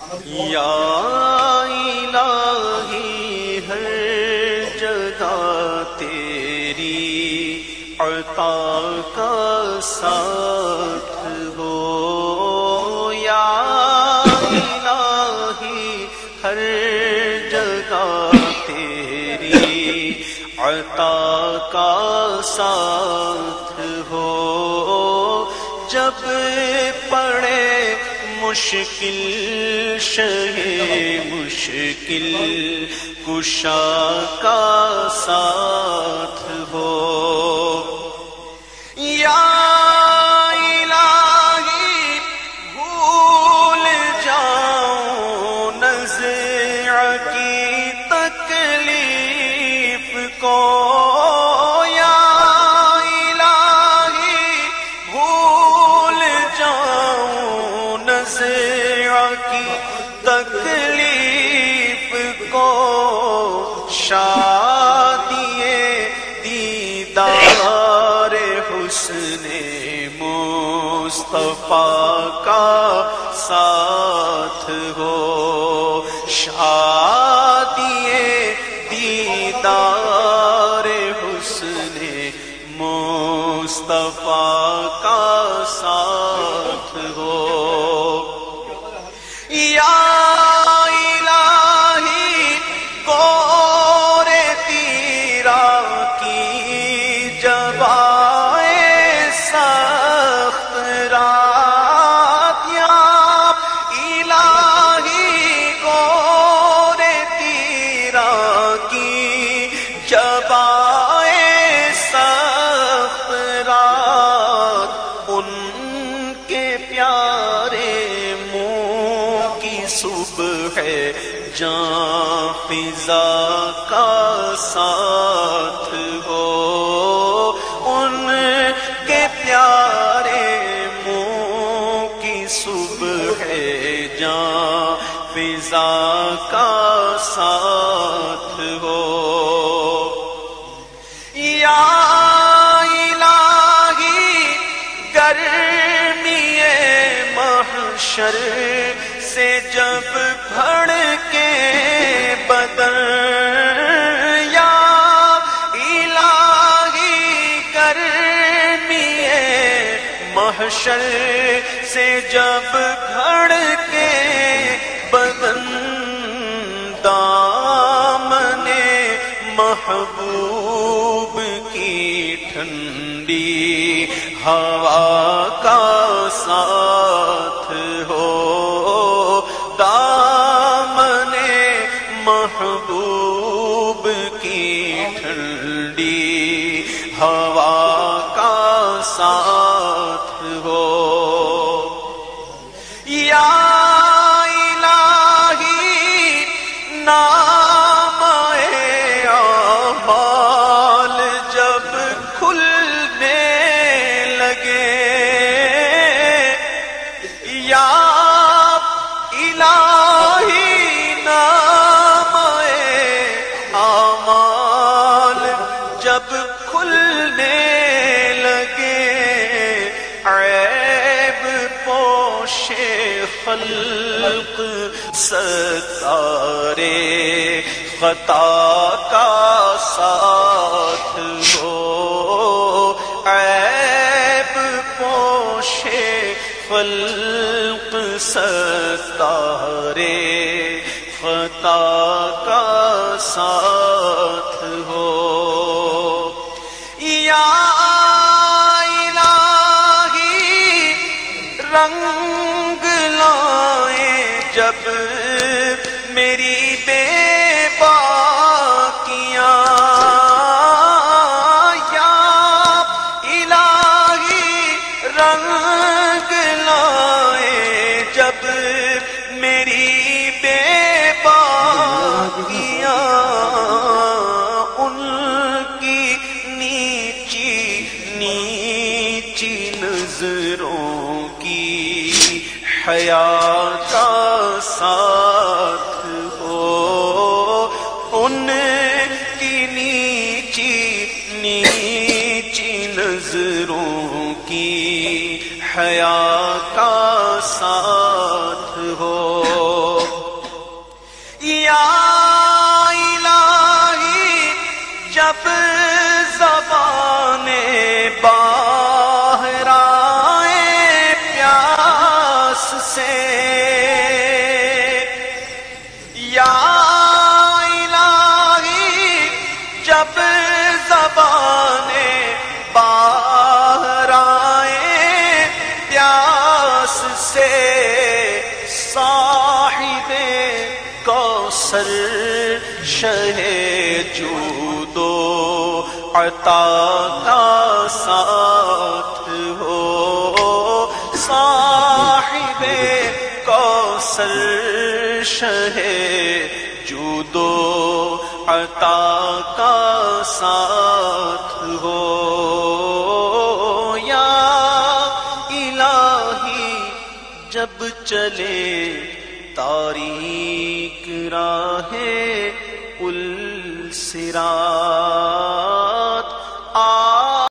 یا الہی ہر جگہ تیری عطا کا ساتھ ہو، یا الہی ہر جگہ تیری عطا کا ساتھ ہو، جب پڑے مشکل شہ مشکل کشا کا ساتھ ہو، یا الہی بھول جاؤں نزع کی تکلیف کو، یا الہی بھول جاؤں نزع کی تکلیف کو، شادی دیدار حسن مصطفیٰ کا ساتھ ہو، شادی دیدار حسن مصطفیٰ کا ساتھ ہو، یا الہی گور تیرا کی جب آئے سخت رات، یا الہی گور تیرا کی جب آئے سخت رات، ان کے پیارے صبح ہے جاں فضا کا ساتھ ہو، ان کے پیارے منہ کی صبح ہے جاں فضا کا ساتھ ہو، یا الہی گرمی محشر سے جب بھڑ کے بدن، یا الہی گرمی محشر سے جب بھڑ کے بدن، دامن محبوب کی ٹھنڈی ہوا کا ساتھ ہو، دامن محبوب کی ٹھنڈی ہوا کا ساتھ ہو، یا الہی نام اعمال جب کھلنے لگے، یا الہی نام اعمال جب کھلنے لگے، عیب پوش خلق ستارے خطا کا ساتھ ہو، عیب پوش خلق ستارے خطا کا ساتھ ہو، یا الہی رنگ لائے جب میری بے باکیاں، یا الہی رنگ لائے جب میری بے باکیاں، ان کی نیچی نیچی نظروں کی حیا کا ساتھ ہو، ان کی نیچی نیچی نظروں کی حیا کا ساتھ ہو، کوثر شہ جود و عطا کا ساتھ ہو، صاحب کوثر شہ جود و عطا کا ساتھ ہو، یا الہی جب چلے تاریک راہ السرا